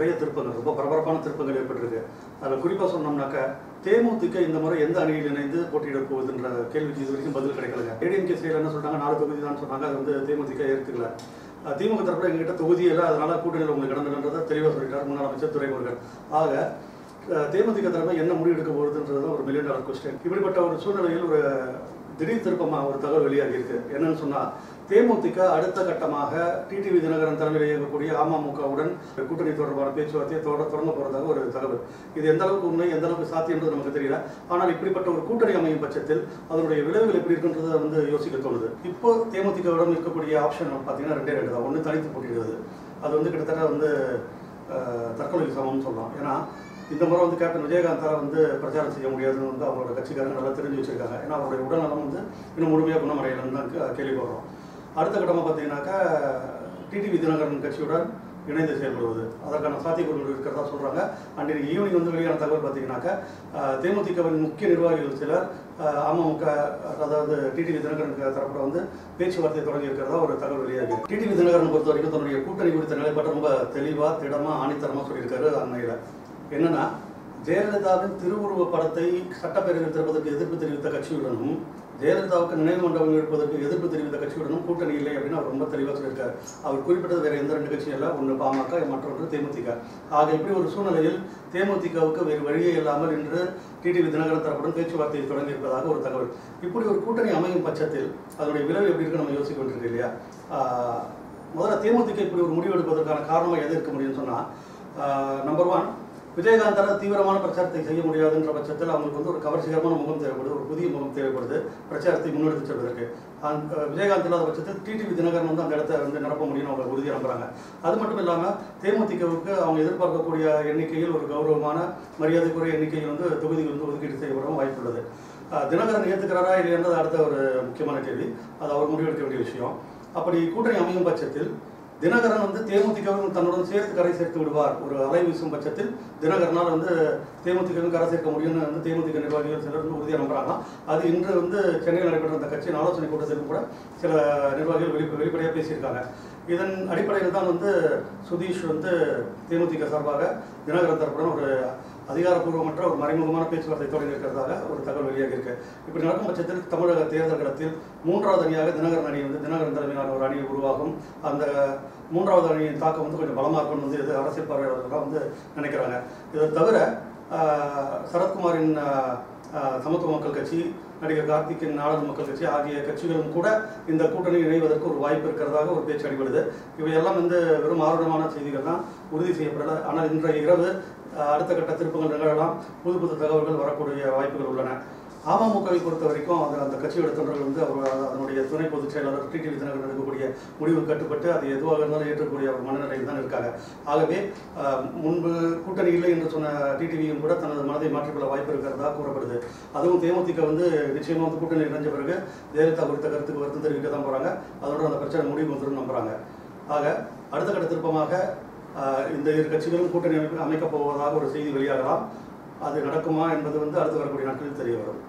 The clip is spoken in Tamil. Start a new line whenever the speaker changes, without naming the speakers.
நிறைய திருப்பங்கள், ரொம்ப பரபரப்பான திருப்பங்கள் ஏற்பட்டிருக்கு. அதில் குறிப்பாக சொன்னோம்னாக்க தேமுதிக இந்த முறை எந்த அணியில் இணைந்து போட்டியிடப் போகுதுன்ற கேள்விக்கு இது வரைக்கும் பதில் கிடைக்கலங்க. ஏடிஎம்கே சைடில் என்ன சொல்றாங்க, 4 தொகுதி தான் சொன்னாங்க. அது வந்து தேமுதிக ஏற்றுக்கல. திமுக தரப்புல எங்ககிட்ட தொகுதி இல்லை, அதனால கூட்டணியில் உங்களுக்கு இடம் இல்லைன்றதை தெளிவாக சொல்லிட்டார் முன்னாள் அமைச்சர் துரைமுருகன். ஆக தேமுதிக தரப்பு என்ன முடிவு எடுக்க போகுதுன்றது தான் ஒரு $1 மில்லியன் கொஸ்டின். இப்படிப்பட்ட ஒரு சூழ்நிலையில் ஒரு திடீர் திருப்பமாக ஒரு தகவல் வெளியாகி இருக்கு. என்னன்னு சொன்னா, தேமுதிக அடுத்த கட்டமாக டிடிவி தினகரன் தலைமையில் இயங்கக்கூடிய அமமுகவுடன் கூட்டணி தொடர்பான பேச்சுவார்த்தையை தொடங்க போறதாக ஒரு தகவல். இது எந்த அளவுக்கு உண்மை, எந்த அளவுக்கு சாத்தியம்ன்றது நமக்கு தெரியல. ஆனால் இப்படிப்பட்ட ஒரு கூட்டணி அமையும் பட்சத்தில் அதனுடைய விளைவுகள் எப்படி இருக்குன்றதை வந்து யோசிக்க தோணுது. இப்போ தேமுதிகவுடன் இருக்கக்கூடிய ஆப்ஷன் பார்த்தீங்கன்னா 2 தான். ஒன்று தனித்து போட்டியிடுவது, அது வந்து கிட்டத்தட்ட வந்து தற்கொலைக்கு சமம்னு சொல்லலாம். ஏன்னா இந்த முறை வந்து கேப்டன் விஜயகாந்தால் வந்து பிரச்சாரம் செய்ய முடியாதுன்னு வந்து அவங்களோட கட்சிக்காரங்க நல்லா தெரிஞ்சு வச்சிருக்காங்க. ஏன்னா அவருடைய உடல்நலம் வந்து இன்னும் முழுமையாக குணமடையலன்னு தான் கேள்விப்படுறோம். அடுத்த கட்டமாக பார்த்தீங்கன்னாக்கா டிடிவி தினகரன் கட்சியுடன் இணைந்து செயல்படுவது, அதற்கான சாத்தியக்கூறுகள் இருக்கிறதா சொல்கிறாங்க. அண்ட் இன்னைக்கு ஈவினிங் வந்து வெளியான தகவல் பார்த்தீங்கன்னாக்கா தேமுதிகவின் முக்கிய நிர்வாகிகள் சிலர் அமமுக, அதாவது டிடிவி தினகரன் தரப்புல வந்து பேச்சுவார்த்தை தொடங்கி இருக்கிறதா ஒரு தகவல் வெளியாகி. டிடிவி தினகரன் பொறுத்த வரைக்கும் தன்னுடைய கூட்டணி குறித்த நிலைப்பாட்டை ரொம்ப தெளிவாக, திடமாக, ஆணித்தரமாக சொல்லியிருக்காரு. அண்மையில் என்னன்னா, ஜெயலலிதாவின் திருவுருவ படத்தை சட்டப்பேரவையில் திறப்பதற்கு எதிர்ப்பு தெரிவித்த கட்சியுடனும் ஜெயலலிதாவுக்கு நினைவு மண்டபம் எடுப்பதற்கு எதிர்ப்பு தெரிவித்த கட்சியுடனும் கூட்டணி இல்லை அப்படின்னு அவர் ரொம்ப தெளிவாக சொல்லியிருக்காரு. அவர் குறிப்பிட்டது வேற எந்த 2 கட்சியும் இல்லை, ஒன்று பாமக, மற்றொன்று தேமுதிக. ஆக இப்படி ஒரு சூழ்நிலையில் தேமுதிகவுக்கு வேறு வழியே இல்லாமல் இன்று டிடிவி தினகரன் தரப்புடன் பேச்சுவார்த்தையை தொடங்கி இருப்பதாக ஒரு தகவல். இப்படி ஒரு கூட்டணி அமையும் பட்சத்தில் அதனுடைய விளைவு எப்படி இருக்கு நம்ம யோசிக்க வேண்டியிருக்கு இல்லையா? முதல்ல தேமுதிக இப்படி ஒரு முடிவு எடுப்பதற்கான காரணமாக எது இருக்க முடியும்னு சொன்னா, நம்பர் 1, விஜயகாந்தால் தீவிரமான பிரச்சாரத்தை செய்ய முடியாதுன்ற பட்சத்தில் அவங்களுக்கு வந்து ஒரு கவர்ச்சிகரமான முகம் தேவைப்படுது, ஒரு புதிய முகம் தேவைப்படுது பிரச்சாரத்தை முன்னெடுத்து செல்வதற்கு. விஜயகாந்த் இல்லாத பட்சத்தில் டிடிவி தினகரன் வந்து அந்த இடத்த வந்து நிரப்ப முடியும்னு அவங்க உறுதியாக நம்புறாங்க. அது மட்டும் இல்லாமல் தேமுதிகவுக்கு அவங்க எதிர்பார்க்கக்கூடிய எண்ணிக்கையில் ஒரு கௌரவமான மரியாதைக்குரிய எண்ணிக்கையில் வந்து தொகுதிகள் வந்து ஒதுக்கீடு செய்யப்படவும் வாய்ப்புள்ளது. தினகரன் ஏற்றுக்கிறாரா இல்லைன்றது அடுத்த ஒரு முக்கியமான கேள்வி. அது அவர் முடிவெடுக்க வேண்டிய விஷயம். அப்படி கூட்டணி அமையும் பட்சத்தில் தினகரன் வந்து தேமுதிகவும் தன்னுடன் சேர்த்து கரை சேர்த்து விடுவார். ஒரு அலை வீசும் பட்சத்தில் தினகரனால் வந்து தேமுதிகவும் கரை சேர்க்க முடியும்னு வந்து தேமுதிக நிர்வாகிகள் சிலர் வந்து உறுதியாக நம்புறாங்க. அது இன்று வந்து சென்னையில் நடைபெற்ற அந்த கட்சியின் ஆலோசனை கூட்டத்திலும் கூட சில நிர்வாகிகள் வெளிப்படையாக பேசியிருக்காங்க. இதன் அடிப்படையில் தான் வந்து சுதீஷ் வந்து தேமுதிக சார்பாக தினகரன் தரப்புடன் ஒரு அதிகாரப்பூர்வமற்ற ஒரு மறைமுகமான பேச்சுவார்த்தை தொடங்கி இருக்கிறதாக ஒரு தகவல் வெளியாகி இருக்கு. இப்படி நடக்கும் பட்சத்தில் தமிழக தேர்தல் களத்தில் 3வது அணியாக தினகரன் அணி வந்து தினகரன் தலைமையிலான ஒரு அணி உருவாகும். அந்த 3வது அணியின் தாக்கம் வந்து கொஞ்சம் பலமாக இருக்கும்னு வந்து அரசியல் பார்வையாளர்கள் வந்து நினைக்கிறாங்க. இதை தவிர சரத்குமாரின் சமத்துவ மக்கள் கட்சி, நடிகர் கார்த்திக்கின் நாடக மக்கள் கட்சி ஆகிய கட்சிகளும் கூட இந்த கூட்டணி இணைவதற்கு ஒரு வாய்ப்பு இருக்கிறதாக ஒரு பேச்சு அடிபடுது. இவையெல்லாம் வந்து வெறும் ஆர்வமான செய்திகள் தான், உறுதி செய்யப்படலை. ஆனால் இன்றைய இரவு அடுத்த கட்ட திருப்பங்கள் நிகழலாம், புது தகவல்கள் வரக்கூடிய வாய்ப்புகள் உள்ளன. அமமுகவை பொறுத்த வரைக்கும் அந்த கட்சியோட தொண்டர்கள் வந்து அதனுடைய துணை பொதுச் செயலாளர் டிடிவி தினகரன் எடுக்கக்கூடிய முடிவு கட்டுப்பட்டு அது எதுவாக இருந்தாலும் ஏற்றக்கூடிய ஒரு மனநிலையில் தான் இருக்காங்க. ஆகவே முன்பு கூட்டணி இல்லை என்று சொன்ன டிடிவியும் கூட தனது மனதை மாற்றிக்கொள்ள வாய்ப்பு இருக்கிறதா கூறப்படுது. அதுவும் தேமுதிக வந்து நிச்சயமாக வந்து கூட்டணி இணைஞ்ச பிறகு ஜெயலலிதா குறித்த கருத்துக்கு வருத்தம் தெரிவிக்க தான் போறாங்க. அதோட அந்த பிரச்சனை முடிவு வந்துடும் நம்புறாங்க. ஆக அடுத்த கட்ட திருப்பமாக இந்த 2 கட்சிகளும் கூட்டணி அமைக்கப் போவதாக ஒரு செய்தி வெளியாகலாம். அது நடக்குமா என்பது வந்து அடுத்து வரக்கூடிய நாட்களில் தெரிய வரும்.